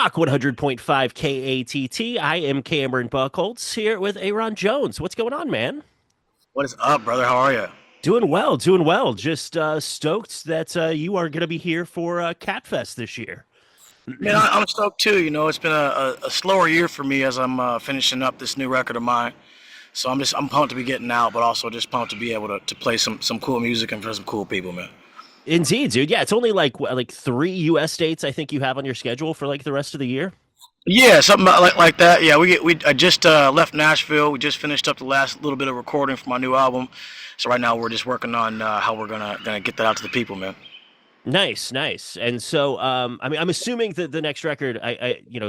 Rock 100.5 KATT. I am Cameron Buchholtz here with Ayron Jones. What's going on, man? What is up, brother? How are you? Doing well, doing well. Just stoked that you are going to be here for KATTFest this year. Man, I'm stoked too. It's been a slower year for me as I'm finishing up this new record of mine. So I'm pumped to be getting out, but also just pumped to be able to play some cool music and for some cool people, man. Indeed, dude. Yeah, it's only like three U.S. dates I think you have on your schedule for like the rest of the year. Yeah, something like that. Yeah, I just left Nashville. We just finished up the last little bit of recording for my new album. So right now we're just working on how we're gonna get that out to the people, man. Nice, nice. And so, I mean, I'm assuming that the next record,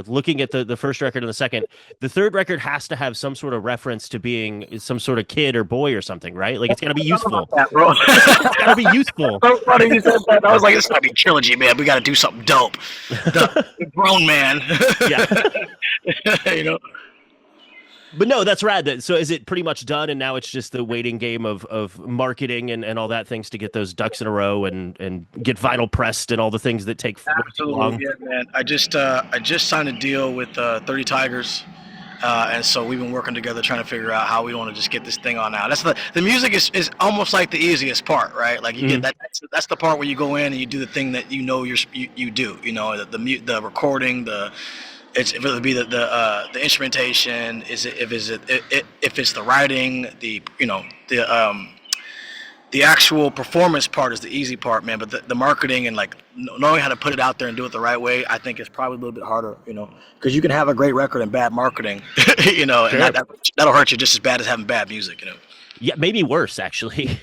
looking at the first record and the second, the third record has to have some sort of reference to being some sort of kid or boy or something, right? Like it's got to be useful. That, bro. It's got to be useful. So funny you said that. I was like, this gotta be trilogy, man. We gotta do something dope. The grown man. Yeah. you know. But no, that's rad. So is it pretty much done, and now it's just the waiting game of marketing and all that things to get those ducks in a row and get vinyl pressed and all the things that take way too long? Absolutely, yeah, man. I just signed a deal with 30 Tigers, and so we've been working together trying to figure out how we want to just get this thing on out. That's the music is almost like the easiest part, right? Like you get that's the part where you go in and you do the thing that you do. The recording, if it would be the instrumentation, if it's the writing, the actual performance part is the easy part, man. But the marketing and like knowing how to put it out there and do it the right way, I think is probably a little bit harder, because you can have a great record and bad marketing, Sure. and that'll hurt you just as bad as having bad music. Yeah, maybe worse actually.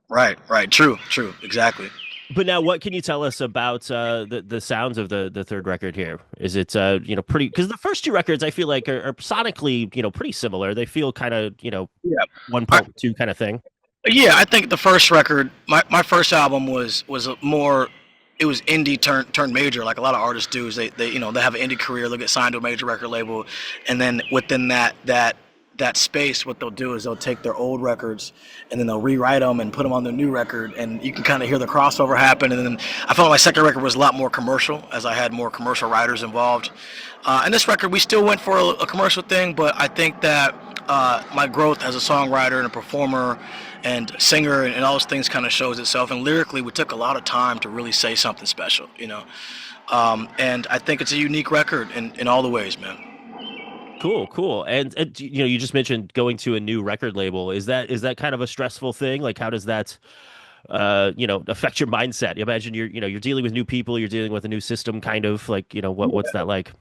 Right. True, exactly. But now, what can you tell us about the sounds of the third record here? Is it pretty? Because the first two records I feel like are sonically pretty similar. They feel kind of Yeah. 1.2 kind of thing. Yeah, I think the first record, my first album was a more, it was indie turned major, like a lot of artists do. Is they have an indie career, they'll get signed to a major record label, and then within that space, what they'll do is they'll take their old records and then they'll rewrite them and put them on their new record, and you can kind of hear the crossover happen. And then I felt my second record was a lot more commercial, as I had more commercial writers involved. And this record, we still went for a commercial thing, but I think that my growth as a songwriter and a performer and singer and all those things kind of shows itself. And lyrically, we took a lot of time to really say something special. And I think it's a unique record in all the ways, man. Cool. And you just mentioned going to a new record label. Is that kind of a stressful thing? Like, how does that affect your mindset? Imagine you're dealing with new people, you're dealing with a new system, kind of like what's that like?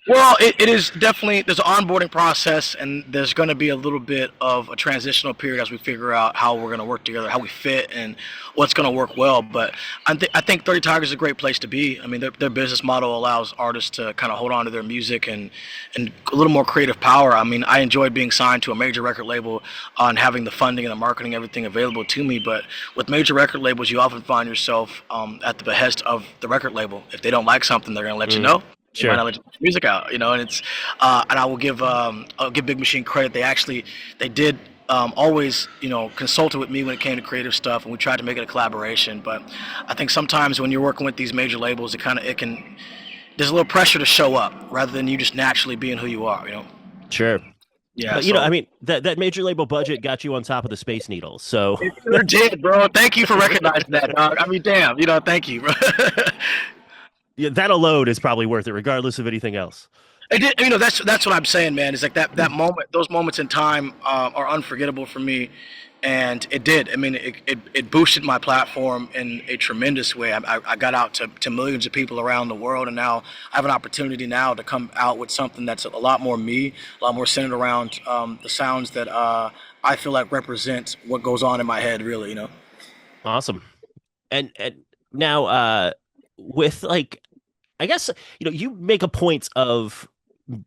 Well, it is definitely, there's an onboarding process, and there's going to be a little bit of a transitional period as we figure out how we're going to work together, how we fit, and what's going to work well. But I think 30 Tigers is a great place to be. I mean, their business model allows artists to kind of hold on to their music and a little more creative power. I mean, I enjoyed being signed to a major record label and having the funding and the marketing, everything available to me. But with major record labels, you often find yourself at the behest of the record label. If they don't like something, they're going to let you know. Sure. Why not let you put your music out, and it's and I'll give Big Machine credit. They did always consulted with me when it came to creative stuff, and we tried to make it a collaboration. But I think sometimes when you're working with these major labels, there's a little pressure to show up rather than you just naturally being who you are. Sure. Yeah. But, I mean, that major label budget got you on top of the Space Needle. So it sure did, bro. Thank you for recognizing that, dog. I mean, damn. Thank you, bro. yeah, that alone is probably worth it, regardless of anything else. I did, that's what I'm saying, man. It's like that moment, those moments in time are unforgettable for me, and it did. I mean, it boosted my platform in a tremendous way. I got out to millions of people around the world, and now I have an opportunity now to come out with something that's a lot more me, a lot more centered around the sounds that I feel like represent what goes on in my head, really. Awesome. And now with like, I guess you make a point of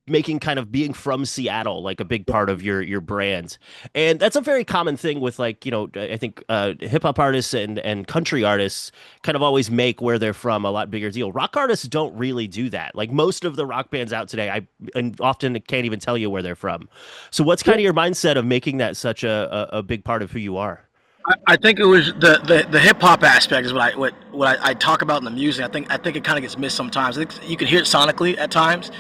making kind of being from Seattle like a big part of your brand, and that's a very common thing with like I think hip hop artists and country artists kind of always make where they're from a lot bigger deal. Rock artists don't really do that. Like most of the rock bands out today, and often can't even tell you where they're from. So what's kind of your mindset of making that such a big part of who you are? I think it was the hip hop aspect is what I talk about in the music. I think it kind of gets missed sometimes. I think you can hear it sonically at times.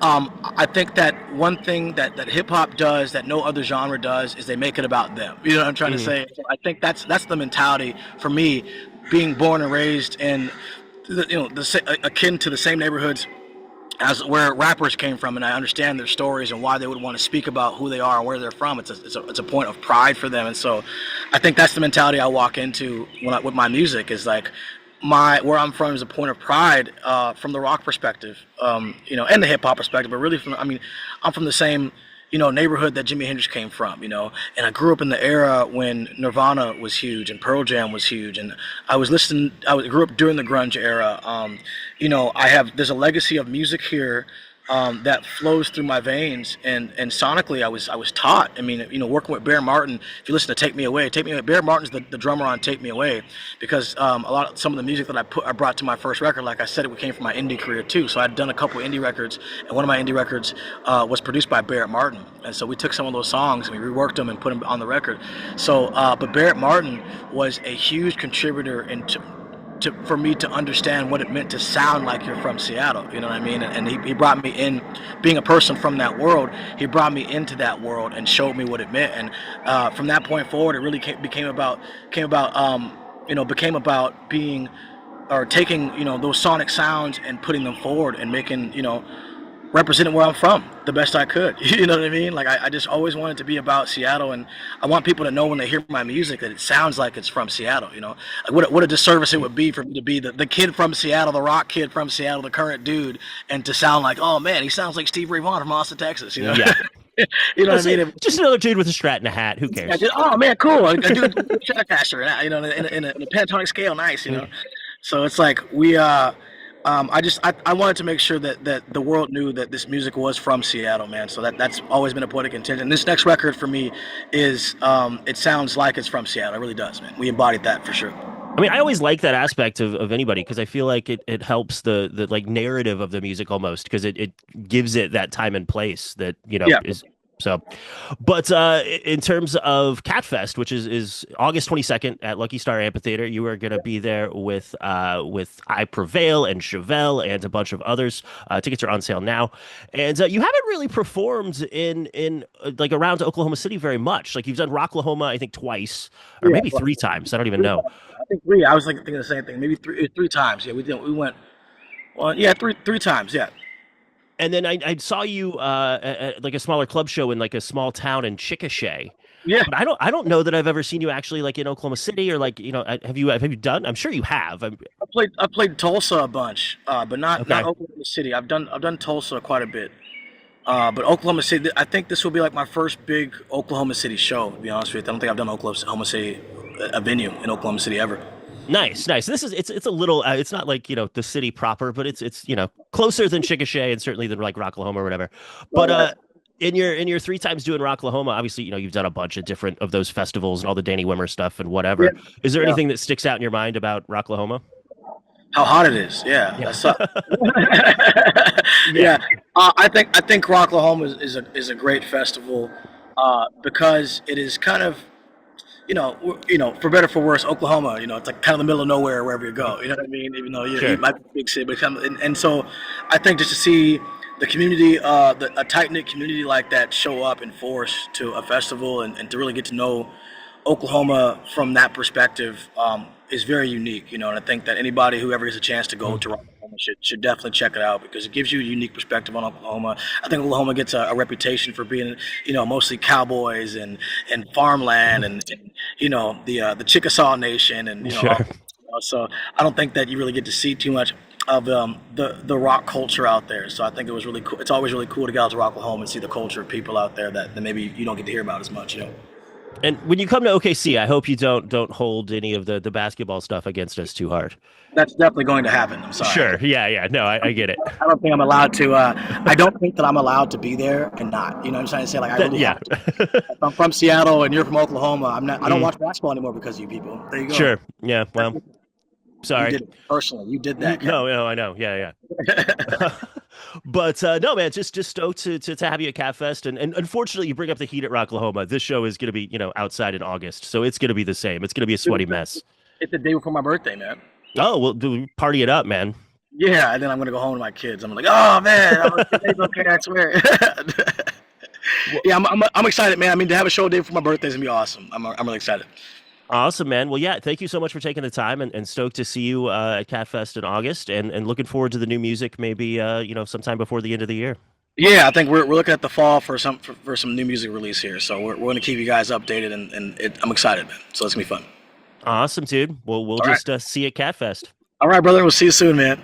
I think that one thing that hip hop does that no other genre does is they make it about them. You know what I'm trying to say? So I think that's the mentality for me, being born and raised in akin to the same neighborhoods as where rappers came from, and I understand their stories and why they would want to speak about who they are and where they're from. It's a point of pride for them, and so I think that's the mentality I walk into with my music is like where I'm from is a point of pride from the rock perspective, and the hip hop perspective, but really I'm from the same neighborhood that Jimi Hendrix came from, and I grew up in the era when Nirvana was huge and Pearl Jam was huge, and I grew up during the grunge era. There's a legacy of music here that flows through my veins, and sonically I was taught. I mean, working with Bear Martin. If you listen to Take Me Away, Bear Martin's the drummer on Take Me Away, because some of the music that I brought to my first record, like I said, it came from my indie career too. So I'd done a couple indie records, and one of my indie records was produced by Barrett Martin, and so we took some of those songs and we reworked them and put them on the record. So, but Barrett Martin was a huge contributor for me to understand what it meant to sound like you're from Seattle, you know what I mean? And he brought me in, being a person from that world, he brought me into that world and showed me what it meant. And from that point forward, it really became about being, or taking, those sonic sounds and putting them forward and making, representing where I'm from the best I could. You know what I mean? Like I just always wanted to be about Seattle, and I want people to know when they hear my music that it sounds like it's from Seattle. Like what a disservice it would be for me to be the kid from Seattle, the rock kid from Seattle, the current dude, and to sound like, oh man, he sounds like Steve Ray Vaughan from Austin, Texas. Yeah. You know what I mean? Just another dude with a strat and a hat. Who cares? Oh man, cool. A dude with a Stratocaster, in a pentatonic scale, nice. So it's like I wanted to make sure that the world knew that this music was from Seattle, man. So that's always been a point of contention. This next record for me is it sounds like it's from Seattle. It really does, man. We embodied that for sure. I mean, I always like that aspect of anybody, because I feel like it helps the like narrative of the music almost, because it gives it that time and place that is. So, but in terms of KATTFest, which is August 22nd at Lucky Star Amphitheater, you are going to be there with I Prevail and Chevelle and a bunch of others. Tickets are on sale now, and you haven't really performed in like around Oklahoma City very much. Like you've done Rocklahoma, I think twice or maybe three times. I don't even know. I think three. I was thinking the same thing. Maybe three times. Yeah, we did. We went. Well, yeah, three times. Yeah. And then I saw you at like a smaller club show in like a small town in Chickasha. Yeah. But I don't know that I've ever seen you actually like in Oklahoma City, or like, have you done? I'm sure you have. I played Tulsa a bunch, but not Oklahoma City. I've done Tulsa quite a bit. But Oklahoma City, I think this will be like my first big Oklahoma City show, to be honest with you. I don't think I've done Oklahoma City, a venue in Oklahoma City ever. Nice. This is it's a little it's not like the city proper, but it's closer than Chickasha and certainly than like Rocklahoma or whatever. But in your three times doing Rocklahoma, obviously you've done a bunch of different of those festivals and all the Danny Wimmer stuff and whatever. Yeah. Is there anything that sticks out in your mind about Rocklahoma? How hot it is. Yeah. Yeah. I think Rocklahoma is a great festival because it is kind of for better for worse, Oklahoma, it's like kind of the middle of nowhere wherever you go. You know what I mean? Even though you might be a big city, but and so I think just to see the community, a tight knit community like that show up in force to a festival and to really get to know Oklahoma from that perspective is very unique. And I think that anybody who ever gets a chance to go to Rocklahoma should definitely check it out, because it gives you a unique perspective on Oklahoma. I think Oklahoma gets a reputation for being, mostly cowboys and farmland and the Chickasaw Nation and so I don't think that you really get to see too much of the rock culture out there. So I think it was really cool. It's always really cool to get out to Rocklahoma and see the culture of people out there that maybe you don't get to hear about as much. And when you come to OKC, I hope you don't hold any of the basketball stuff against us too hard. That's definitely going to happen. I'm sorry. Sure. Yeah. No, I get it. I don't think I'm allowed to. I don't think that I'm allowed to be there and not. You know what I'm trying to say? Like I really have to. If I'm from Seattle and you're from Oklahoma, I'm not. I don't watch basketball anymore because of you people. There you go. Sure. Yeah. Well, sorry. You did it personally. You did that. No, I know. Yeah. But no, man, just stoked to have you at KATTFest. And unfortunately, you bring up the heat at Rocklahoma. This show is going to be, outside in August, so it's going to be the same. It's going to be a sweaty mess. It's the day before my birthday, man. Oh, well, do party it up, man. Yeah, and then I'm gonna go home to my kids. I'm like, oh man, okay, I swear. Yeah, I'm excited, man. I mean, to have a show day for my birthday is gonna be awesome. I'm really excited. Awesome, man. Well, yeah, thank you so much for taking the time and stoked to see you at KATTFest in August and looking forward to the new music maybe sometime before the end of the year. Yeah, I think we're looking at the fall for some new music release here. So we're gonna keep you guys updated, and I'm excited, man. So it's gonna be fun. Awesome, dude. Well, we'll All just see you at KATTFest. All right, brother. We'll see you soon, man.